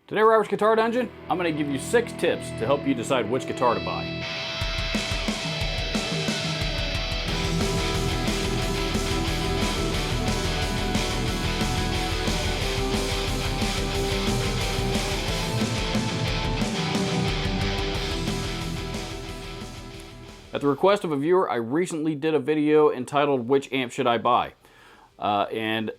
Today, Robert's Guitar Dungeon, I'm going to give you 6 tips to help you decide which guitar to buy. At the request of a viewer, I recently did a video entitled "Which Amp Should I Buy?" And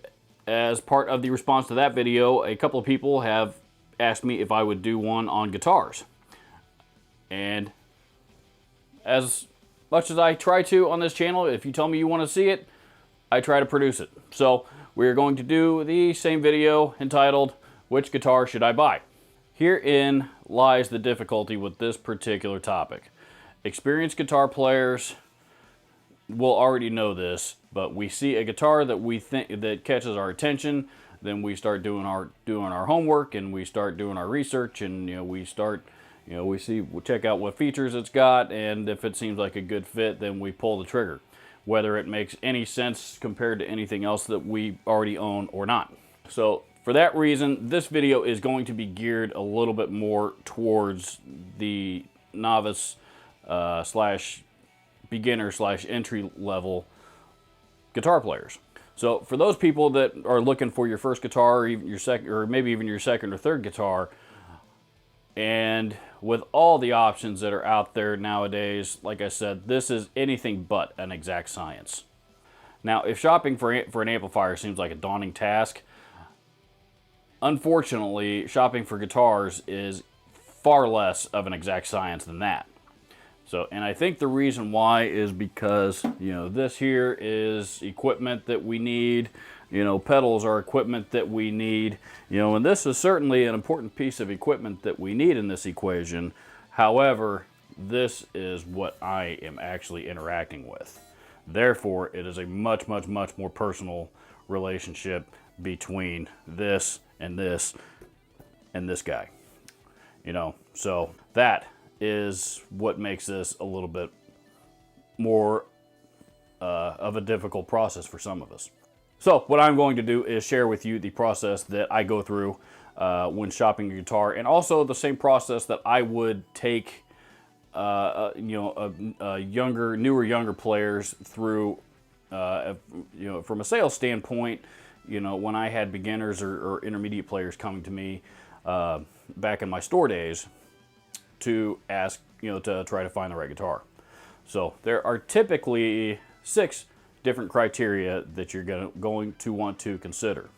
as part of the response to that video, a couple of people have asked me if I would do one on guitars. And as much as I try to on this channel, if you tell me you want to see it, I try to produce it. So we're going to do the same video entitled "Which Guitar Should I Buy?" Herein lies the difficulty with this particular topic. Experienced guitar players will already know this, but we see a guitar that we think that catches our attention, then we start doing our homework and we start doing our research, and we check out what features it's got, and if it seems like a good fit, then we pull the trigger, whether it makes any sense compared to anything else that we already own or not. So for that reason, this video is going to be geared a little bit more towards the novice slash beginner slash entry level guitar players. So for those people that are looking for your first guitar, or even your second, or maybe even your second or third guitar, and with all the options that are out there nowadays, like I said, this is anything but an exact science. Now, if shopping for an amplifier seems like a daunting task, unfortunately, shopping for guitars is far less of an exact science than that. So, and I think the reason why is because, this here is equipment that we need, pedals are equipment that we need, and this is certainly an important piece of equipment that we need in this equation. However, this is what I am actually interacting with. Therefore, it is a much, much, much more personal relationship between this and this and this guy. So that is what makes this a little bit more of a difficult process for some of us. So what I'm going to do is share with you the process that I go through when shopping a guitar, and also the same process that I would take newer, younger players through, from a sales standpoint, when I had beginners or intermediate players coming to me back in my store days, to ask, to try to find the right guitar. So there are typically 6 different criteria that you're going to want to consider.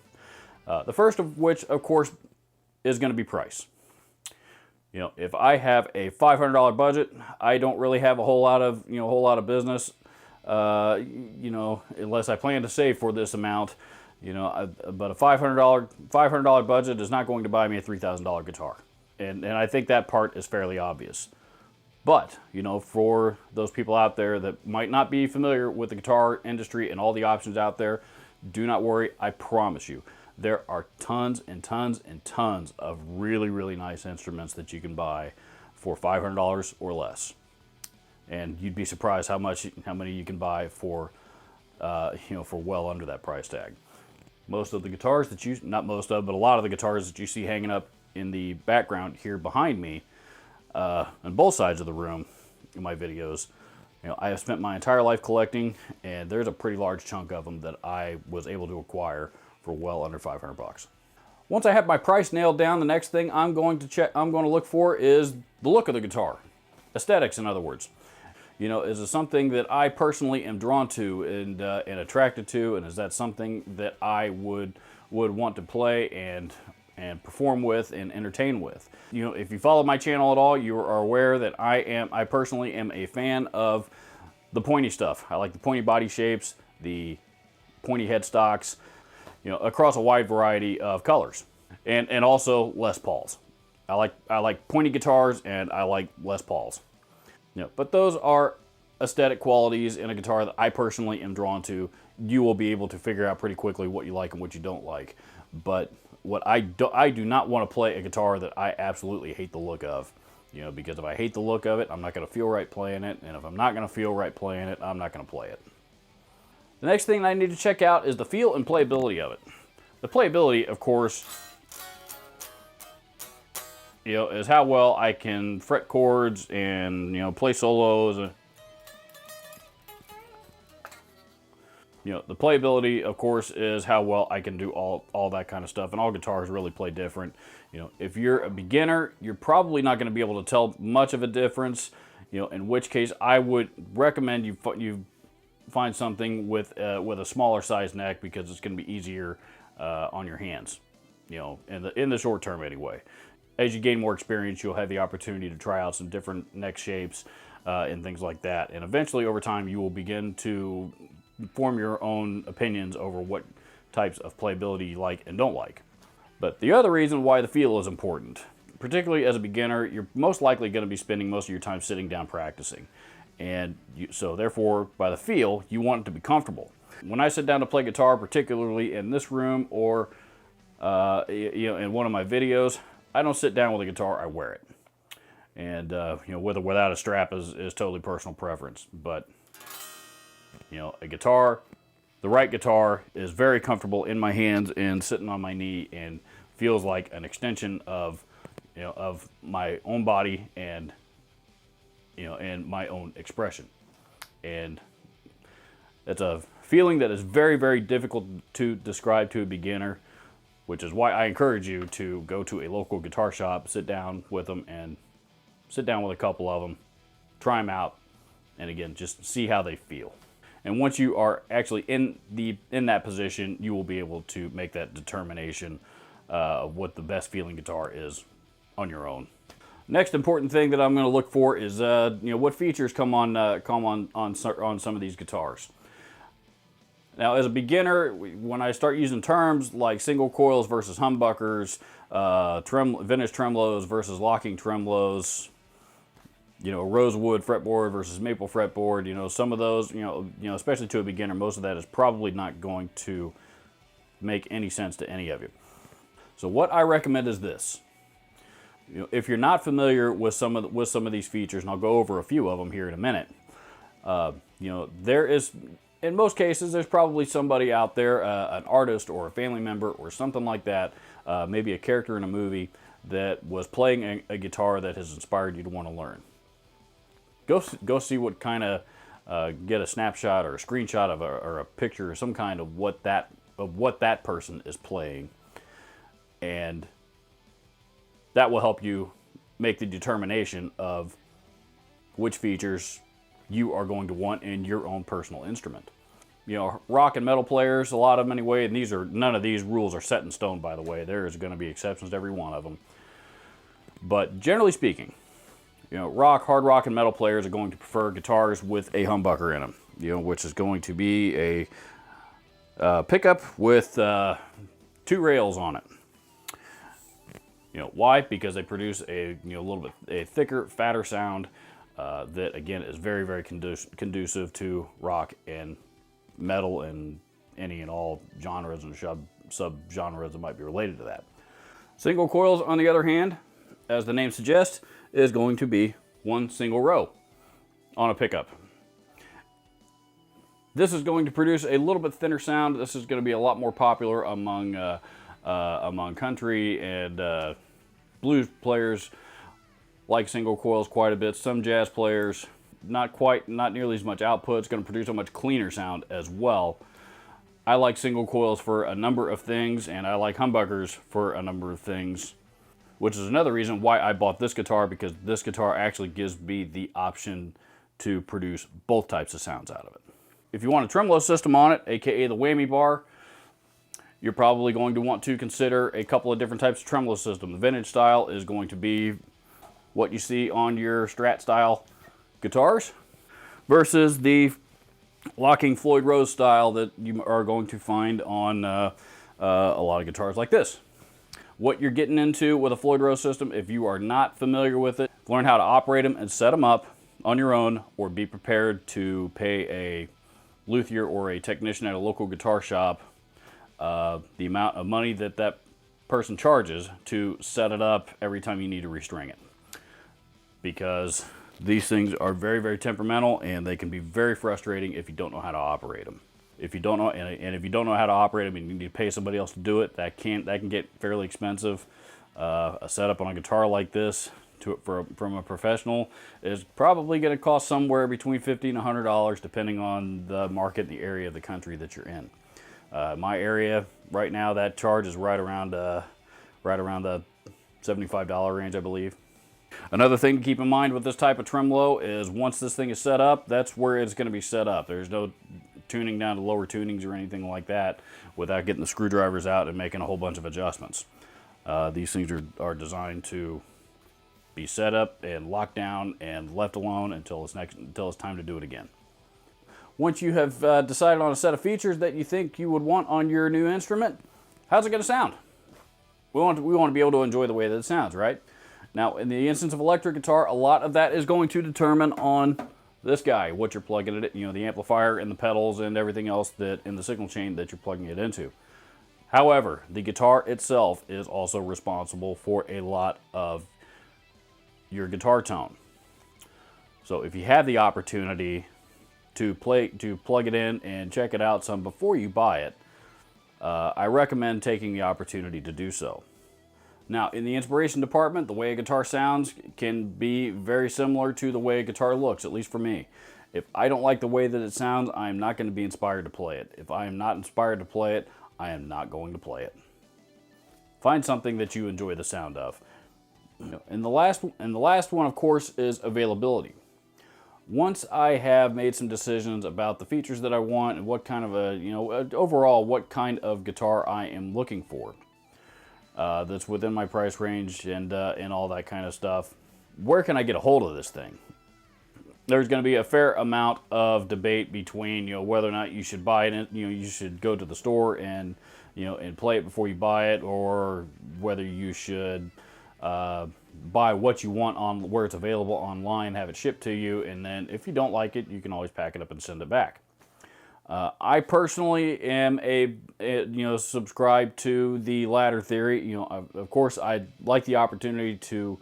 The first of which, of course, is going to be price. If I have a $500 budget, I don't really have a whole lot of business, unless I plan to save for this amount. But a $500 budget is not going to buy me a $3,000 guitar. And I think that part is fairly obvious. But, for those people out there that might not be familiar with the guitar industry and all the options out there, do not worry. I promise you, there are tons and tons and tons of really, really nice instruments that you can buy for $500 or less. And you'd be surprised how many you can buy for, for well under that price tag. Most of the guitars that not most of, but a lot of the guitars that you see hanging up in the background here behind me, on both sides of the room in my videos, I have spent my entire life collecting, and there's a pretty large chunk of them that I was able to acquire for well under 500 bucks. Once I have my price nailed down, the next thing I'm going to look for is the look of the guitar. Aesthetics, in other words. Is it something that I personally am drawn to and attracted to, and is that something that I would want to play and perform with and entertain with? If you follow my channel at all, you are aware that I personally am a fan of the pointy stuff. I like the pointy body shapes, the pointy headstocks, across a wide variety of colors, and also Les Pauls. I like pointy guitars, and I like Les Pauls. But those are aesthetic qualities in a guitar that I personally am drawn to. You will be able to figure out pretty quickly what you like and what you don't like. But what I do not want to play a guitar that I absolutely hate the look of. Because if I hate the look of it, I'm not going to feel right playing it. And if I'm not going to feel right playing it, I'm not going to play it. The next thing I need to check out is the feel and playability of it. The playability, of course, is how well I can fret chords and, play solos. The playability, of course, is how well I can do all that kind of stuff, and all guitars really play different. If you're a beginner, you're probably not going to be able to tell much of a difference, in which case I would recommend you find something with a smaller size neck, because it's going to be easier on your hands, in the short term anyway. As you gain more experience, you'll have the opportunity to try out some different neck shapes and things like that, and eventually over time you will begin to form your own opinions over what types of playability you like and don't like. But the other reason why the feel is important, particularly as a beginner, you're most likely going to be spending most of your time sitting down practicing. And so therefore, by the feel, you want it to be comfortable. When I sit down to play guitar, particularly in this room or in one of my videos, I don't sit down with a guitar, I wear it. And with or without a strap is totally personal preference. But a guitar, the right guitar, is very comfortable in my hands and sitting on my knee, and feels like an extension of my own body and and my own expression. And it's a feeling that is very, very difficult to describe to a beginner, which is why I encourage you to go to a local guitar shop, sit down with them, and sit down with a couple of them, try them out, and again, just see how they feel. And once you are actually in that position, you will be able to make that determination of what the best feeling guitar is on your own. Next important thing that I'm going to look for is what features come on some of these guitars. Now, as a beginner, when I start using terms like single coils versus humbuckers, vintage tremolos versus locking tremolos, rosewood fretboard versus maple fretboard, some of those, especially to a beginner, most of that is probably not going to make any sense to any of you. So what I recommend is this. If you're not familiar with some of these features, and I'll go over a few of them here in a minute, there is, in most cases, there's probably somebody out there, an artist or a family member or something like that, maybe a character in a movie that was playing a guitar that has inspired you to want to learn. Go see what kind of, get a snapshot or a screenshot of or a picture or some kind of what that person is playing, and that will help you make the determination of which features you are going to want in your own personal instrument. Rock and metal players, a lot of them anyway, and none of these rules are set in stone, by the way. There is going to be exceptions to every one of them. But generally speaking, hard rock and metal players are going to prefer guitars with a humbucker in them, which is going to be a pickup with 2 rails on it. Why? Because they produce a little bit a thicker, fatter sound that again is very, very conducive to rock and metal and any and all genres and sub-genres that might be related to that. Single coils, on the other hand, as the name suggests, is going to be one single row on a pickup. This is going to produce a little bit thinner sound. This is going to be a lot more popular among country and blues players. Like single coils quite a bit. Some jazz players, not nearly as much output. It's going to produce a much cleaner sound as well. I like single coils for a number of things, and I like humbuckers for a number of things, which is another reason why I bought this guitar, because this guitar actually gives me the option to produce both types of sounds out of it. If you want a tremolo system on it, aka the whammy bar, you're probably going to want to consider a couple of different types of tremolo system. The vintage style is going to be what you see on your Strat style guitars, versus the locking Floyd Rose style that you are going to find on a lot of guitars like this. What you're getting into with a Floyd Rose system, if you are not familiar with it, learn how to operate them and set them up on your own, or be prepared to pay a luthier or a technician at a local guitar shop the amount of money that person charges to set it up every time you need to restring it. Because these things are very, very temperamental, and they can be very frustrating if you don't know how to operate them. If you don't know, and if you don't know how to operate them and you need to pay somebody else to do it, that can get fairly expensive. A setup on a guitar like this from a professional is probably going to cost somewhere between $50 and $100, depending on the market, the area of the country that you're in. My area right now, that charge is right around the $75 range, I believe. Another thing to keep in mind with this type of tremolo is once this thing is set up, that's where it's going to be set up. There's no tuning down to lower tunings or anything like that without getting the screwdrivers out and making a whole bunch of adjustments. These things are designed to be set up and locked down and left alone until it's time to do it again. Once you have decided on a set of features that you think you would want on your new instrument, how's it going to sound? We want to be able to enjoy the way that it sounds, right? Now, in the instance of electric guitar, a lot of that is going to determine on this guy, what you're plugging it, the amplifier and the pedals and everything else that in the signal chain that you're plugging it into. However, the guitar itself is also responsible for a lot of your guitar tone. So if you have the opportunity to plug it in and check it out some before you buy it, I recommend taking the opportunity to do so. Now, in the inspiration department, the way a guitar sounds can be very similar to the way a guitar looks, at least for me. If I don't like the way that it sounds, I'm not going to be inspired to play it. If I am not inspired to play it, I am not going to play it. Find something that you enjoy the sound of. And the last one, of course, is availability. Once I have made some decisions about the features that I want and what kind of overall what kind of guitar I am looking for, that's within my price range and all that kind of stuff, where can I get a hold of this thing? There's going to be a fair amount of debate between whether or not you should buy it. You should go to the store and and play it before you buy it, or whether you should buy what you want on where it's available online, have it shipped to you, and then if you don't like it, you can always pack it up and send it back. I personally am subscribed to the latter theory. Of course, I'd like the opportunity to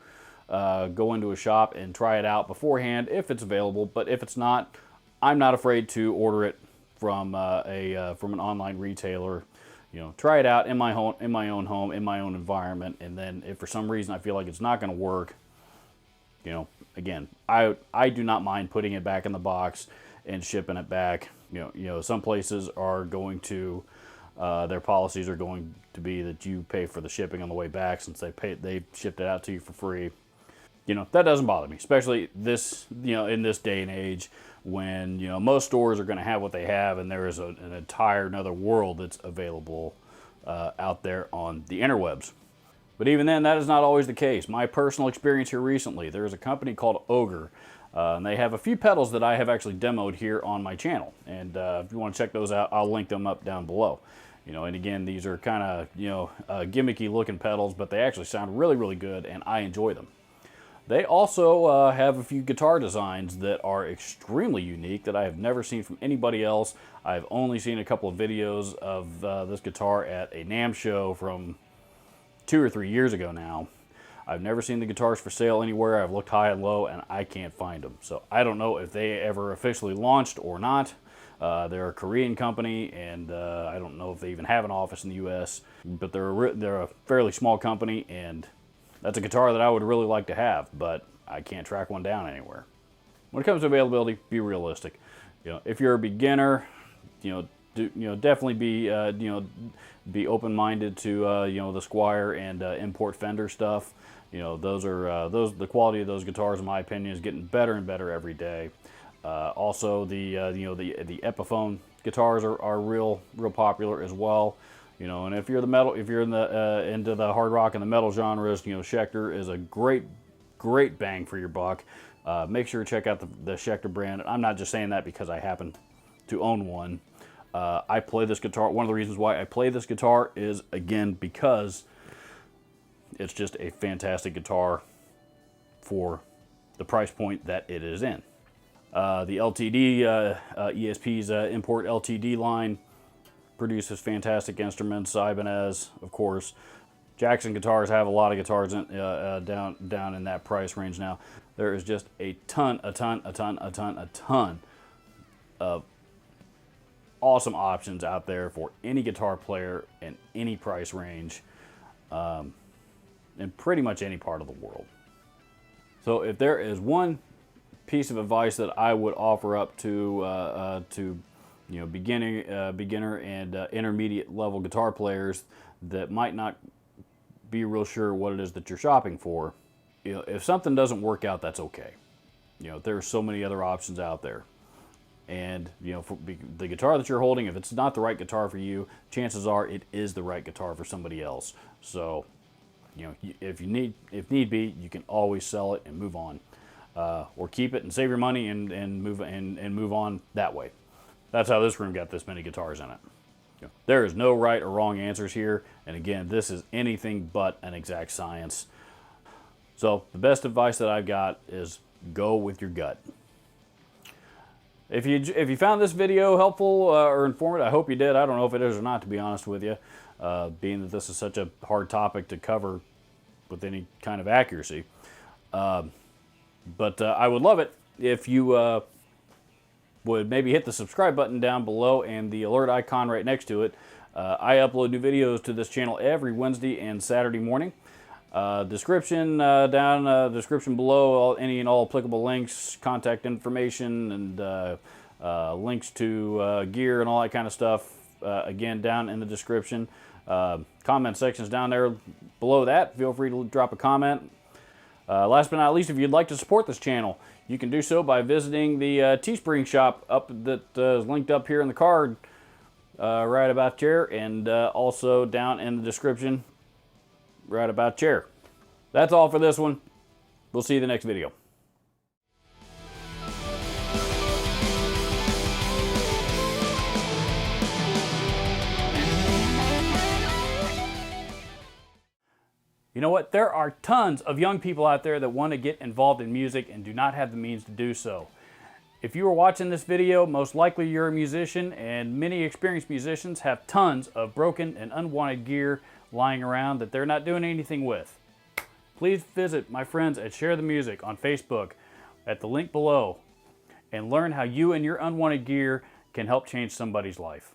go into a shop and try it out beforehand if it's available. But if it's not, I'm not afraid to order it from an online retailer. Try it out in my own home, in my own environment, and then if for some reason I feel like it's not going to work, again, I do not mind putting it back in the box and shipping it back. Some places are going to, their policies are going to be that you pay for the shipping on the way back since they shipped it out to you for free. That doesn't bother me, especially in this day and age when, most stores are going to have what they have and there is an entire another world that's available out there on the interwebs. But even then, that is not always the case. My personal experience here recently, there is a company called Ogre. And they have a few pedals that I have actually demoed here on my channel. And if you want to check those out, I'll link them up down below. And again, these are kind of, gimmicky looking pedals, but they actually sound really, really good, and I enjoy them. They also have a few guitar designs that are extremely unique that I have never seen from anybody else. I've only seen a couple of videos of this guitar at a NAMM show from 2 or 3 years ago now. I've never seen the guitars for sale anywhere. I've looked high and low, and I can't find them. So I don't know if they ever officially launched or not. They're a Korean company, and I don't know if they even have an office in the U.S. But they're a fairly small company, and that's a guitar that I would really like to have, but I can't track one down anywhere. When it comes to availability, be realistic. If you're a beginner, definitely be open-minded to the Squier and import Fender stuff. The quality of those guitars, in my opinion, is getting better and better every day. Also, the Epiphone guitars are real popular as well. And if you're into the hard rock and the metal genres, Schecter is a great bang for your buck. Make sure to check out the Schecter brand. I'm not just saying that because I happen to own one. I play this guitar. One of the reasons why I play this guitar is, again, because it's just a fantastic guitar for the price point that it is in. The LTD, ESP's import LTD line produces fantastic instruments. Ibanez, of course. Jackson guitars have a lot of guitars down in that price range now. There is just a ton of awesome options out there for any guitar player in any price range. in pretty much any part of the world. So if there is one piece of advice that I would offer up to beginner and intermediate level guitar players that might not be real sure what it is that you're shopping for, if something doesn't work out, that's okay. There are so many other options out there. And for the guitar that you're holding, if it's not the right guitar for you, chances are it is the right guitar for somebody else. So, if need be, you can always sell it and move on, or keep it and save your money and move on that way. That's how this room got this many guitars in it. There is no right or wrong answers here, and again, this is anything but an exact science. So the best advice that I've got is go with your gut. If you found this video helpful or informative, I hope you did. I don't know if it is or not, to be honest with you, being that this is such a hard topic to cover with any kind of accuracy. But I would love it if you would maybe hit the subscribe button down below and the alert icon right next to it. I upload new videos to this channel every Wednesday and Saturday morning. Description description below, any and all applicable links, contact information, and links to gear and all that kind of stuff, again, down in the description. Comment sections down there below that. Feel free to drop a comment. Last but not least, if you'd like to support this channel, you can do so by visiting the Teespring shop that is linked up here in the card, right about there, and also down in the description right about chair. That's all for this one. We'll see you in the next video. You know what? There are tons of young people out there that want to get involved in music and do not have the means to do so. If you are watching this video, most likely you're a musician, and many experienced musicians have tons of broken and unwanted gear lying around that they're not doing anything with. Please visit my friends at Share the Music on Facebook at the link below and learn how you and your unwanted gear can help change somebody's life.